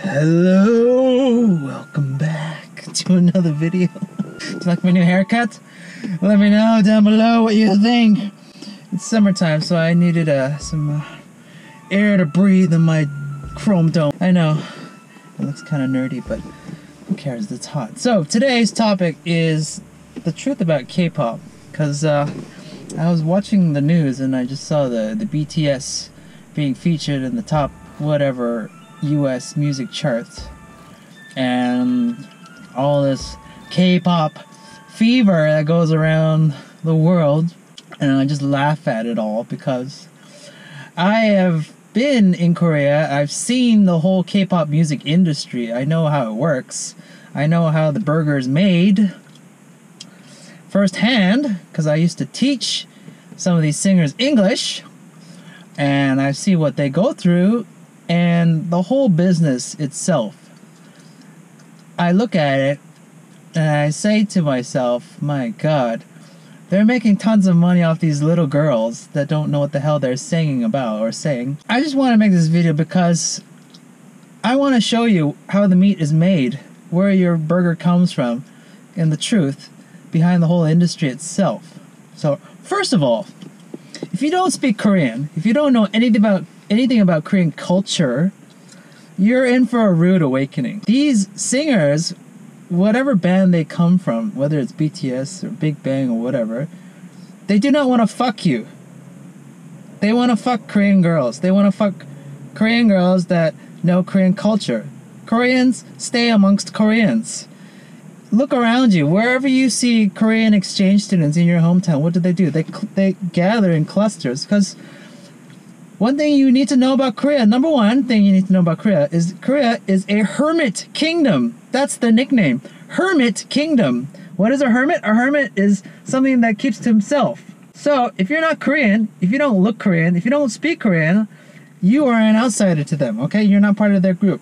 Hello, welcome back to another video. Do you like my new haircut? Let me know down below what you think. It's summertime, so I needed some air to breathe in my chrome dome. I know, it looks kind of nerdy, but who cares? It's hot. So today's topic is the truth about K-pop, because I was watching the news and I just saw the BTS being featured in the top whatever US music charts, and all this K-pop fever that goes around the world, and I just laugh at it all because I have been in Korea. I've seen the whole K-pop music industry. I know how it works. I know how the burger is made firsthand because I used to teach some of these singers English, and I see what they go through. And the whole business itself, I look at it and I say to myself, my God, they're making tons of money off these little girls that don't know what the hell they're singing about or saying. I just want to make this video because I want to show you how the meat is made, where your burger comes from, and the truth behind the whole industry itself. So, first of all, if you don't speak Korean, if you don't know anything about Korean culture, you're in for a rude awakening. These singers, whatever band they come from, whether it's BTS or Big Bang or whatever, they do not want to fuck you. They want to fuck Korean girls. They want to fuck Korean girls that know Korean culture. Koreans stay amongst Koreans. Look around you. Wherever you see Korean exchange students in your hometown, what do? They gather in clusters because one thing you need to know about Korea, number one thing you need to know about Korea is a hermit kingdom. That's the nickname. Hermit kingdom. What is a hermit? A hermit is something that keeps to himself. So if you're not Korean, if you don't look Korean, if you don't speak Korean, you are an outsider to them, okay? You're not part of their group.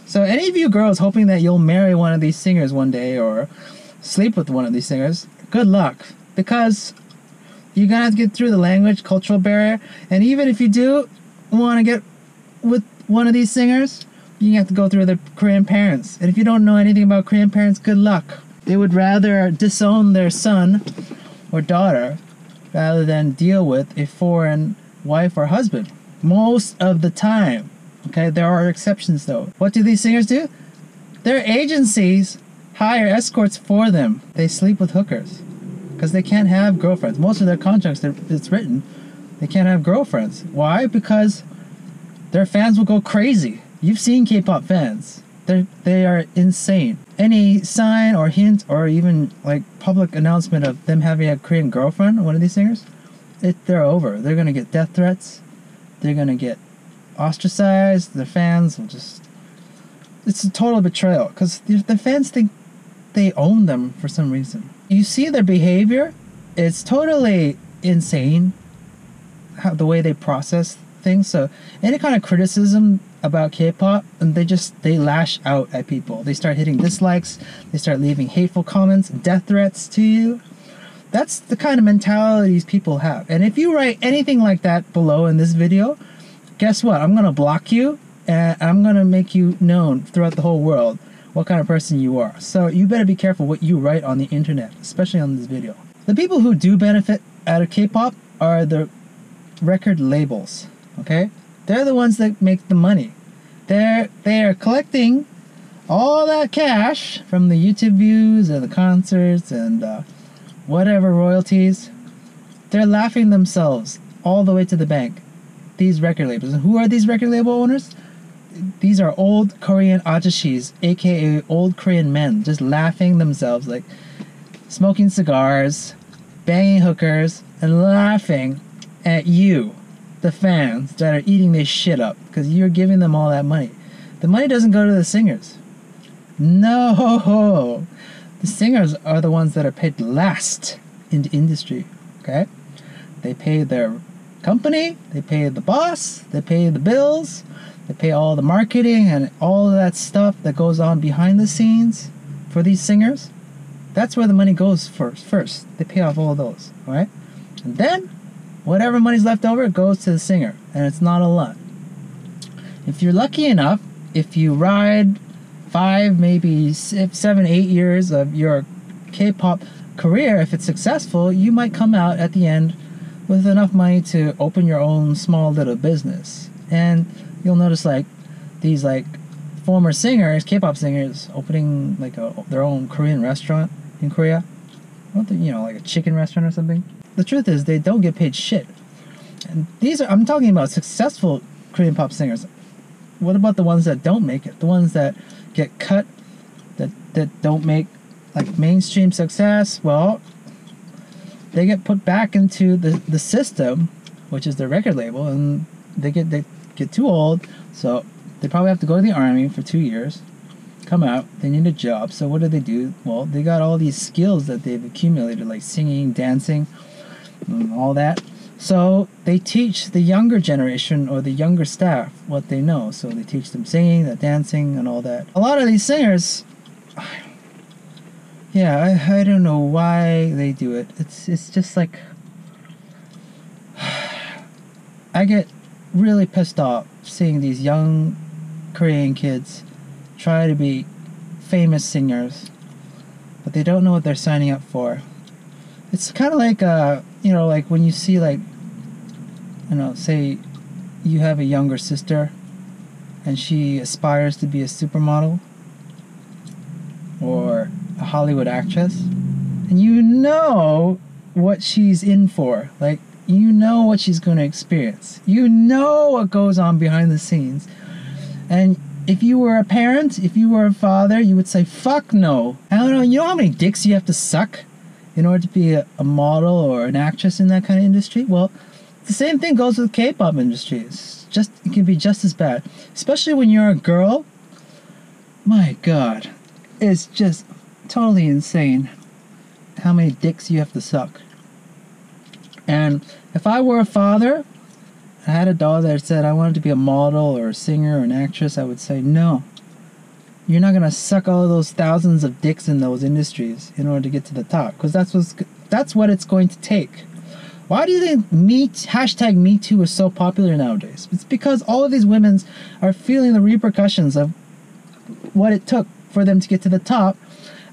So any of you girls hoping that you'll marry one of these singers one day or sleep with one of these singers, good luck. Because you're gonna have to get through the language, cultural barrier, and even if you do want to get with one of these singers, you have to go through their Korean parents. And if you don't know anything about Korean parents, good luck. They would rather disown their son or daughter rather than deal with a foreign wife or husband. Most of the time. Okay, there are exceptions though. What do these singers do? Their agencies hire escorts for them. They sleep with hookers because they can't have girlfriends. Most of their contracts, it's written, they can't have girlfriends. Why? Because their fans will go crazy. You've seen K-pop fans. They are insane. Any sign or hint or even like public announcement of them having a Korean girlfriend, one of these singers, they're over. They're gonna get death threats. They're gonna get ostracized. Their fans will just... It's a total betrayal because the fans think they own them for some reason. You see their behavior, it's totally insane the way they process things. So any kind of criticism about K-pop, and they lash out at people. They start hitting dislikes, they start leaving hateful comments, death threats to you. That's the kind of mentality these people have. And if you write anything like that below in this video, guess what? I'm gonna block you and I'm gonna make you known throughout the whole world what kind of person you are. So you better be careful what you write on the internet, especially on this video. The people who do benefit out of K-pop are the record labels, okay? They're the ones that make the money. They are collecting all that cash from the YouTube views and the concerts and whatever royalties. They're laughing themselves all the way to the bank. These record labels. And who are these record label owners? These are old Korean ajashis, aka old Korean men, just laughing themselves, like smoking cigars, banging hookers, and laughing at you, the fans that are eating this shit up because you're giving them all that money. The money doesn't go to the singers. No, the singers are the ones that are paid last in the industry. Okay, they pay their company, they pay the boss, they pay the bills, they pay all the marketing and all of that stuff that goes on behind the scenes for these singers. That's where the money goes first. They pay off all of those, all right? And then whatever money's left over goes to the singer, and it's not a lot. If you're lucky enough if you ride 5, maybe 6, 7, 8 years of your K-pop career, if it's successful, you might come out at the end with enough money to open your own small little business. And you'll notice like these like former singers, K-pop singers, opening like their own Korean restaurant in Korea. You know, like a chicken restaurant or something. The truth is, they don't get paid shit. And I'm talking about successful Korean pop singers. What about the ones that don't make it? The ones that get cut, that don't make like mainstream success? Well, they get put back into the system, which is the record label, and they get too old, so they probably have to go to the army for 2 years, come out, they need a job. So what do? Well, they got all these skills that they've accumulated, like singing, dancing, and all that. So they teach the younger generation or the younger staff what they know. So they teach them singing, the dancing, and all that. A lot of these singers, yeah, I don't know why they do it. It's just like, I get really pissed off seeing these young Korean kids try to be famous singers, but they don't know what they're signing up for. It's kind of like you know, like when you see like, you know, say you have a younger sister and she aspires to be a supermodel or a Hollywood actress, and you know what she's in for. Like, you know what she's going to experience. You know what goes on behind the scenes. And if you were a parent, if you were a father, you would say, fuck no. I don't know, you know how many dicks you have to suck in order to be a model or an actress in that kind of industry? Well, the same thing goes with K-pop industries. It can be just as bad. Especially when you're a girl. My God. It's just totally insane how many dicks you have to suck. And if I were a father, I had a daughter that said I wanted to be a model or a singer or an actress, I would say, no. You're not going to suck all those thousands of dicks in those industries in order to get to the top. Because that's what it's going to take. Why do you think hashtag Me Too is so popular nowadays? It's because all of these women are feeling the repercussions of what it took for them to get to the top.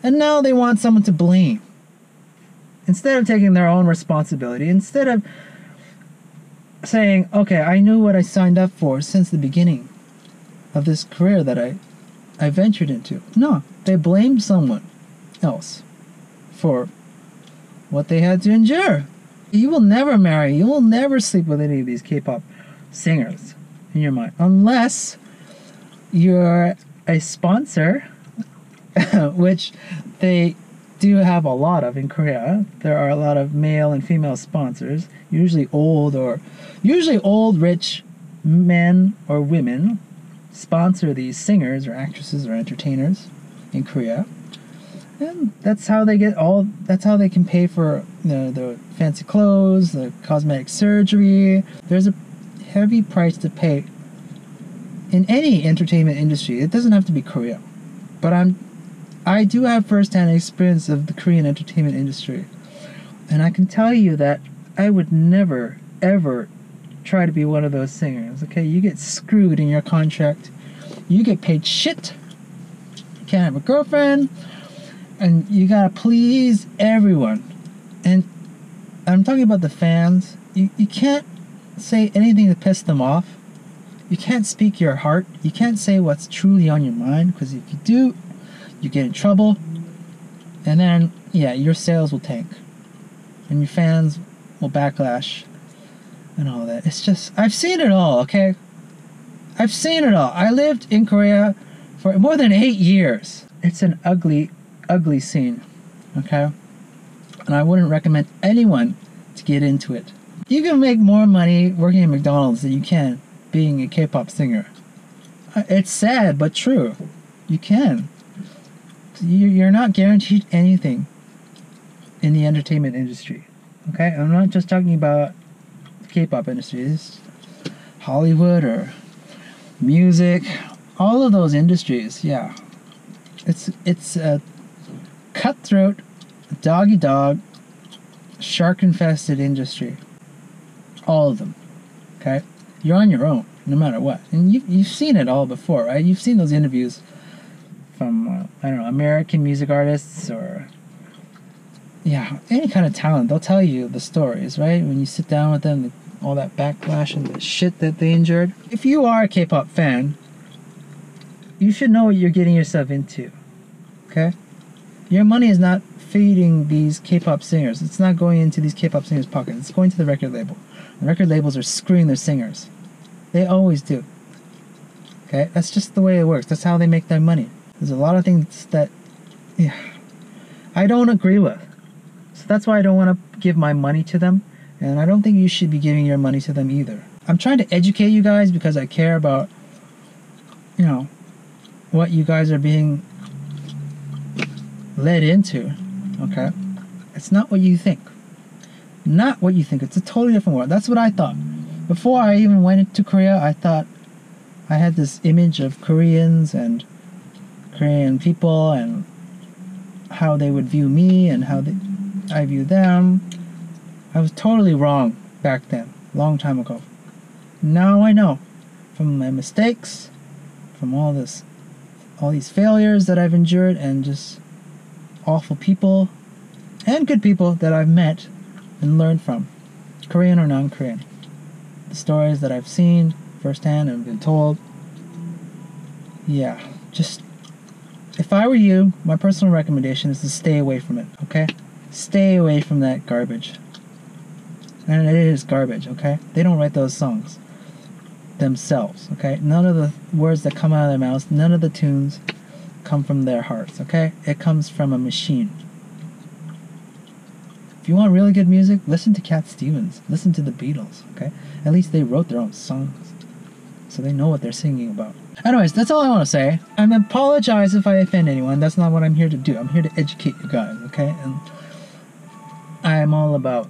And now they want someone to blame. Instead of taking their own responsibility, instead of saying, okay, I knew what I signed up for since the beginning of this career that I ventured into. No, they blamed someone else for what they had to endure. You will never marry, you will never sleep with any of these K-pop singers in your mind, unless you're a sponsor, which they do have a lot of in Korea. There are a lot of male and female sponsors, usually old, rich men or women sponsor these singers or actresses or entertainers in Korea. And that's how they can pay for the fancy clothes, the cosmetic surgery. There's a heavy price to pay in any entertainment industry. It doesn't have to be Korea. But I do have first-hand experience of the Korean entertainment industry. And I can tell you that I would never, ever try to be one of those singers. Okay, you get screwed in your contract. You get paid shit. You can't have a girlfriend. And you gotta please everyone. And I'm talking about the fans. You can't say anything to piss them off. You can't speak your heart. You can't say what's truly on your mind, because if you do, you get in trouble. And then, yeah, your sales will tank. And your fans will backlash and all that. It's just, I've seen it all, okay? I've seen it all. I lived in Korea for more than 8 years. It's an ugly, ugly scene, okay? And I wouldn't recommend anyone to get into it. You can make more money working at McDonald's than you can being a K-pop singer. It's sad, but true. You can. You're not guaranteed anything in the entertainment industry, okay? I'm not just talking about the K-pop industry. It's Hollywood or music, all of those industries, yeah. It's a cutthroat, dog-eat-dog, shark-infested industry. All of them, okay? You're on your own. no matter what. And you've seen it all before, right? You've seen those interviews from, I don't know, American music artists or, yeah, any kind of talent. They'll tell you the stories, right? When you sit down with them, all that backlash and the shit that they endured. If you are a K-pop fan, you should know what you're getting yourself into, okay? Your money is not feeding these K-pop singers. It's not going into these K-pop singers' pockets. It's going to the record label. The record labels are screwing their singers. They always do. Okay? That's just the way it works. That's how they make their money. There's a lot of things that, yeah, I don't agree with. So that's why I don't want to give my money to them. And I don't think you should be giving your money to them either. I'm trying to educate you guys because I care about, you know, what you guys are being led into. Okay? It's not what you think. Not what you think. It's a totally different world. That's what I thought. Before I even went to Korea, I thought I had this image of Koreans and Korean people and how they would view me and how I view them. I was totally wrong back then, long time ago. Now I know from my mistakes, from all these failures that I've endured, and just awful people and good people that I've met and learned from, Korean or non-Korean. The stories that I've seen firsthand and been told. Yeah, just, if I were you, my personal recommendation is to stay away from it, okay? Stay away from that garbage. And it is garbage, okay? They don't write those songs themselves, okay? None of the words that come out of their mouths, none of the tunes come from their hearts, okay? It comes from a machine. If you want really good music, listen to Cat Stevens. Listen to the Beatles, okay? At least they wrote their own songs, so they know what they're singing about. Anyways, that's all I want to say. I apologize if I offend anyone. That's not what I'm here to do. I'm here to educate you guys, okay? And I am all about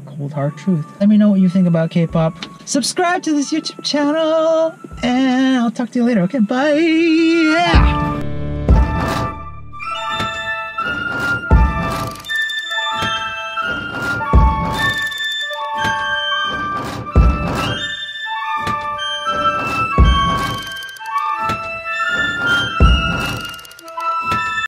cold hard truth. Let me know what you think about K-pop. Subscribe to this YouTube channel, and I'll talk to you later, okay? Bye!